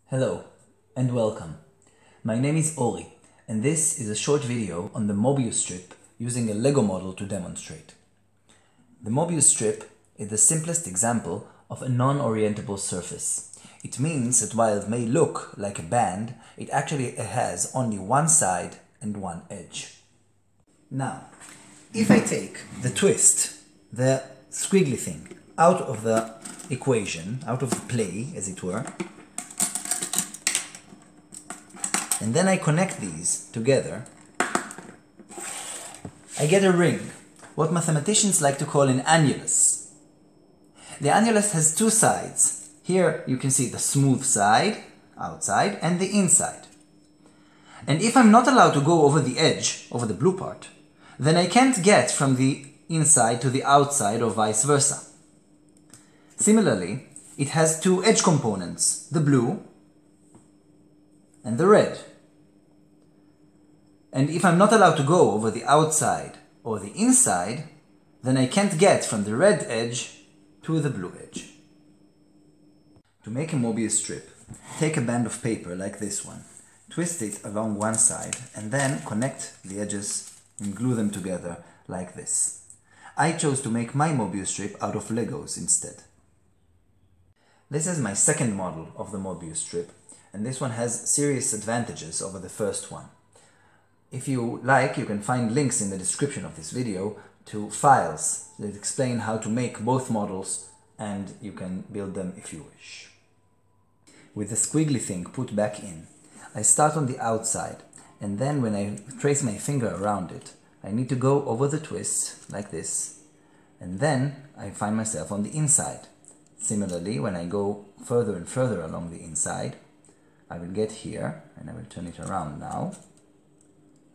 Hello and welcome. My name is Ori and this is a short video on the Mobius strip using a Lego model to demonstrate. The Mobius strip is the simplest example of a non-orientable surface. It means that while it may look like a band, it actually has only one side and one edge. Now, if I take the twist, the squiggly thing, out of the equation, out of the play, as it were, and then I connect these together, I get a ring, what mathematicians like to call an annulus. The annulus has two sides. Here you can see the smooth side, outside, and the inside. And if I'm not allowed to go over the edge, over the blue part, then I can't get from the inside to the outside or vice versa. Similarly, it has two edge components, the blue and the red. And if I'm not allowed to go over the outside or the inside, then I can't get from the red edge to the blue edge. To make a Mobius strip, take a band of paper like this one, twist it along one side, and then connect the edges and glue them together like this. I chose to make my Mobius strip out of Legos instead. This is my second model of the Mobius strip, and this one has serious advantages over the first one. If you like, you can find links in the description of this video to files that explain how to make both models, and you can build them if you wish. With the squiggly thing put back in, I start on the outside, and then when I trace my finger around it, I need to go over the twist like this, and then I find myself on the inside. Similarly, when I go further and further along the inside, I will get here, and I will turn it around now.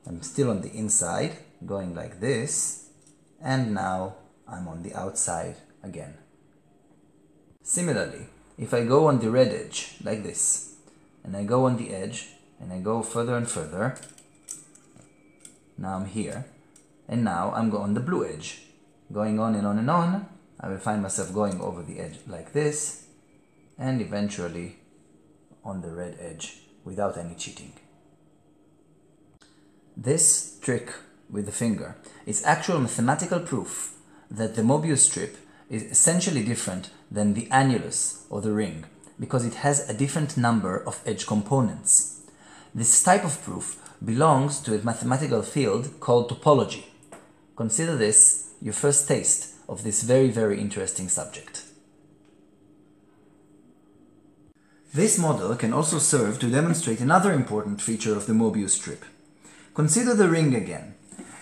I'm still on the inside, going like this, and now I'm on the outside again. Similarly, if I go on the red edge, like this, and I go on the edge, and I go further and further, now I'm here, and now I'm on the blue edge. Going on and on and on, I will find myself going over the edge like this, and eventually on the red edge without any cheating. This trick with the finger is actual mathematical proof that the Mobius strip is essentially different than the annulus or the ring because it has a different number of edge components. This type of proof belongs to a mathematical field called topology. Consider this your first taste of this very interesting subject. This model can also serve to demonstrate another important feature of the Mobius strip. Consider the ring again.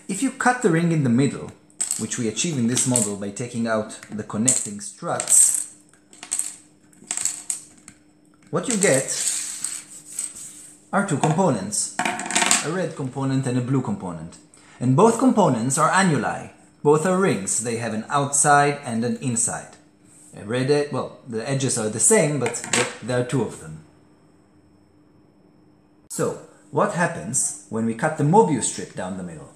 If you cut the ring in the middle, which we achieve in this model by taking out the connecting struts, what you get are two components, a red component and a blue component. And both components are annuli. Both are rings. They have an outside and an inside. A red edge, well, the edges are the same, but there are two of them. So, what happens when we cut the Mobius strip down the middle?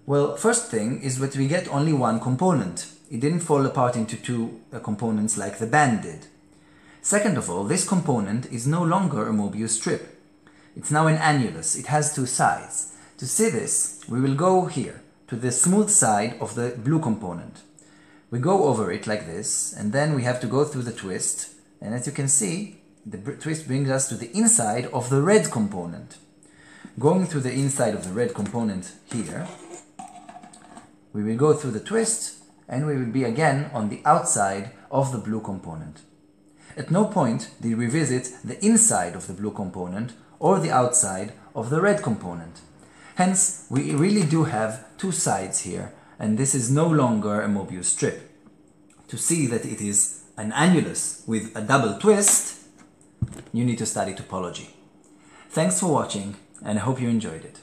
Well, first thing is that we get only one component. It didn't fall apart into two components like the band did. Second of all, this component is no longer a Mobius strip. It's now an annulus. It has two sides. To see this, we will go here to the smooth side of the blue component. We go over it like this, and then we have to go through the twist, and as you can see, the twist brings us to the inside of the red component. Going through the inside of the red component here, we will go through the twist, and we will be again on the outside of the blue component. At no point did we visit the inside of the blue component or the outside of the red component. Hence, we really do have two sides here, and this is no longer a Mobius strip. To see that it is an annulus with a double twist, you need to study topology. Thanks for watching, and I hope you enjoyed it.